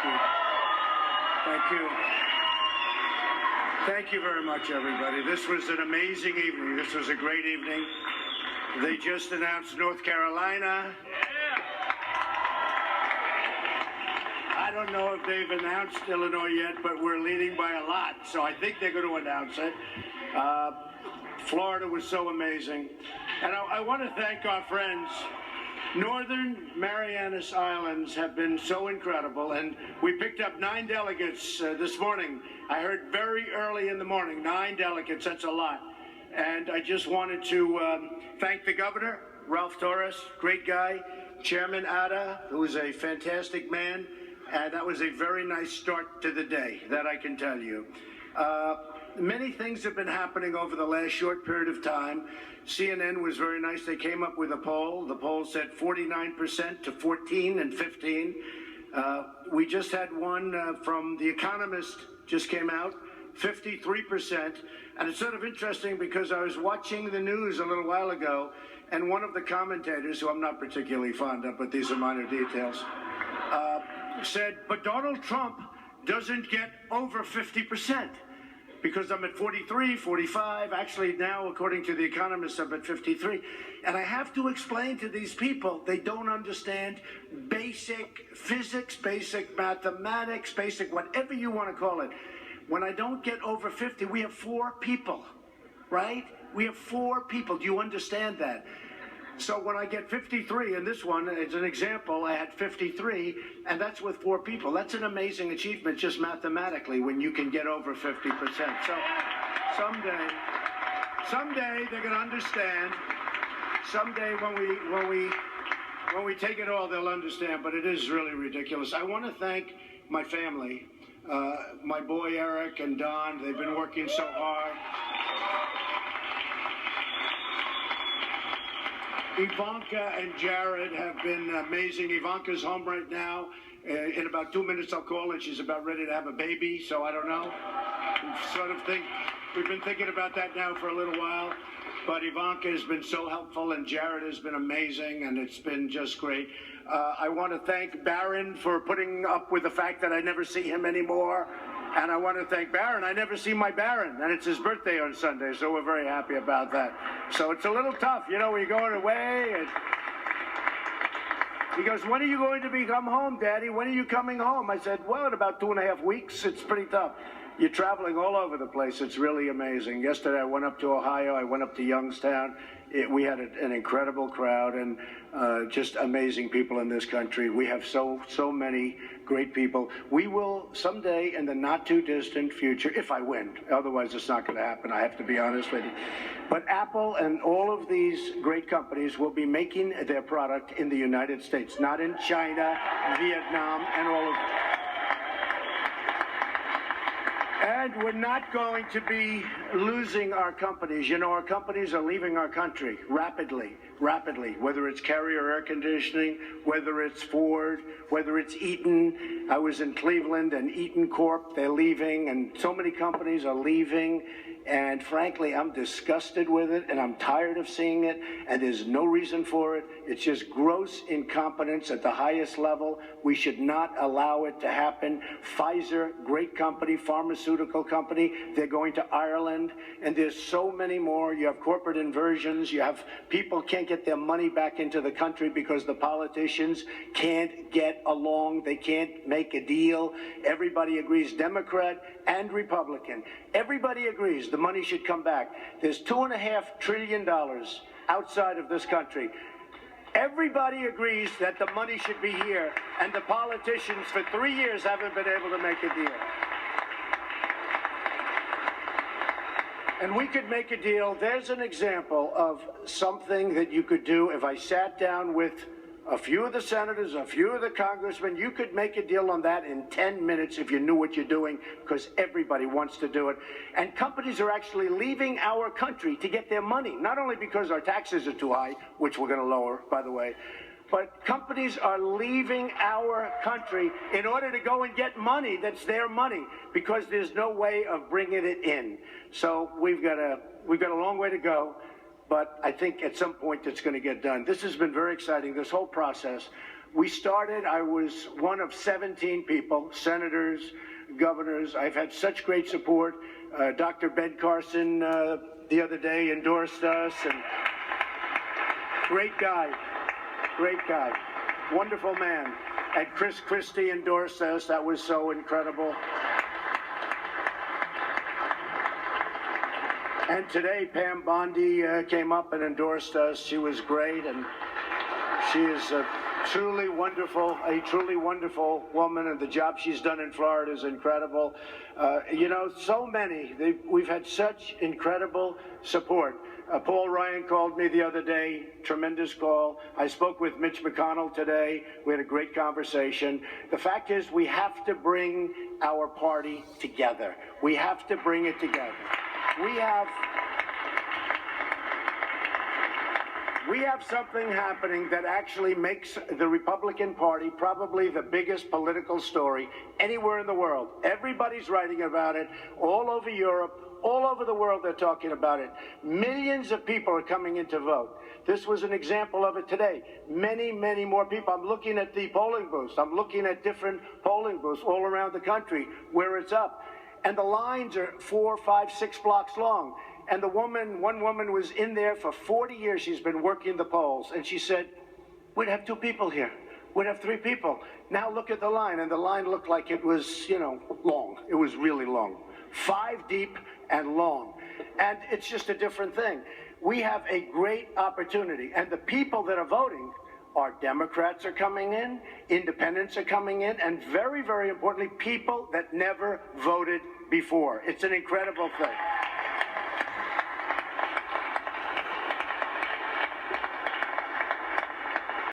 you. Thank you. Thank you very much, everybody. This was an amazing evening. This was a great evening. They just announced North Carolina. I don't know if they've announced Illinois yet, but we're leading by a lot, so I think they're going to announce it. Florida was so amazing. And I want to thank our friends. Northern Marianas Islands have been so incredible, and we picked up 9 delegates this morning. I heard very early in the morning, 9 delegates, that's a lot. And I just wanted to thank the governor, Ralph Torres, great guy, Chairman Ada, who is a fantastic man, and that was a very nice start to the day, that I can tell you. Many things have been happening over the last short period of time. CNN was very nice. They came up with a poll. The poll said 49% to 14 and 15. We just had one from The Economist, just came out, 53%. And it's sort of interesting because I was watching the news a little while ago, and one of the commentators, who I'm not particularly fond of, but these are minor details, said, but Donald Trump doesn't get over 50%. Because I'm at 43, 45, actually now, according to The Economist, I'm at 53. And I have to explain to these people, they don't understand basic physics, basic mathematics, basic whatever you want to call it. When I don't get over 50, we have 4 people, right? We have 4 people. Do you understand that? So when I get 53, and this one, as an example, I had 53, and that's with 4 people. That's an amazing achievement just mathematically when you can get over 50%. So someday they're going to understand. Someday when we take it all, they'll understand, but it is really ridiculous. I want to thank my family, my boy Eric and Don. They've been working so hard. Ivanka and Jared have been amazing. Ivanka's home right now. In about 2 minutes I'll call and she's about ready to have a baby, so I don't know. We've been thinking about that now for a little while. But Ivanka has been so helpful and Jared has been amazing and it's been just great. I want to thank Barron for putting up with the fact that I never see him anymore. And I want to thank Barron. I never see my Barron, and it's his birthday on Sunday, so we're very happy about that. So it's a little tough, you know, when you're going away. And he goes, when are you going to come home, Daddy? When are you coming home? I said, well, in about 2.5 weeks. It's pretty tough. You're traveling all over the place. It's really amazing. Yesterday I went up to Ohio. I went up to Youngstown. We had an incredible crowd and just amazing people in this country. We have so many great people. We will someday in the not too distant future, if I win, otherwise it's not going to happen, I have to be honest with you. But Apple and all of these great companies will be making their product in the United States, not in China, Vietnam, and all of that. And we're not going to be losing our companies. You know, our companies are leaving our country rapidly, whether it's Carrier Air Conditioning, whether it's Ford, whether it's Eaton. I was in Cleveland and Eaton Corp, they're leaving, and so many companies are leaving. And frankly, I'm disgusted with it, and I'm tired of seeing it, and there's no reason for it. It's just gross incompetence at the highest level. We should not allow it to happen. Pfizer, great company, pharmaceutical company, they're going to Ireland, and there's so many more. You have corporate inversions. You have people can't get their money back into the country because the politicians can't get along. They can't make a deal. Everybody agrees, Democrat and Republican. Everybody agrees the money should come back. There's $2.5 trillion outside of this country. Everybody agrees that the money should be here, and the politicians for 3 years haven't been able to make a deal. And we could make a deal. There's an example of something that you could do if I sat down with a few of the senators, a few of the congressmen. You could make a deal on that in 10 minutes if you knew what you're doing, because everybody wants to do it. And companies are actually leaving our country to get their money, not only because our taxes are too high, which we're going to lower, by the way, but companies are leaving our country in order to go and get money that's their money, because there's no way of bringing it in. So we've got a long way to go. But I think at some point it's going to get done. This has been very exciting, this whole process. We started, I was one of 17 people, senators, governors. I've had such great support. Dr. Ben Carson the other day endorsed us, and great guy, wonderful man. And Chris Christie endorsed us. That was so incredible. And today, Pam Bondi came up and endorsed us. She was great, and she is a truly wonderful woman, and the job she's done in Florida is incredible. You know, so many. We've had such incredible support. Paul Ryan called me the other day, tremendous call. I spoke with Mitch McConnell today. We had a great conversation. The fact is, we have to bring our party together. We have to bring it together. We have something happening that actually makes the Republican Party probably the biggest political story anywhere in the world. Everybody's writing about it all over Europe. All over the world, they're talking about it. Millions of people are coming in to vote. This was an example of it today. Many, many more people. I'm looking at the polling booths. I'm looking at different polling booths all around the country where it's up. And the lines are 4, 5, 6 blocks long. And one woman was in there for 40 years. She's been working the polls. And she said, we'd have 2 people here. We'd have 3 people. Now look at the line. And the line looked like it was, you know, long. It was really long. 5 deep and long. And it's just a different thing. We have a great opportunity. And the people that are voting are Democrats are coming in, independents are coming in, and very, very importantly, people that never voted before. It's an incredible thing.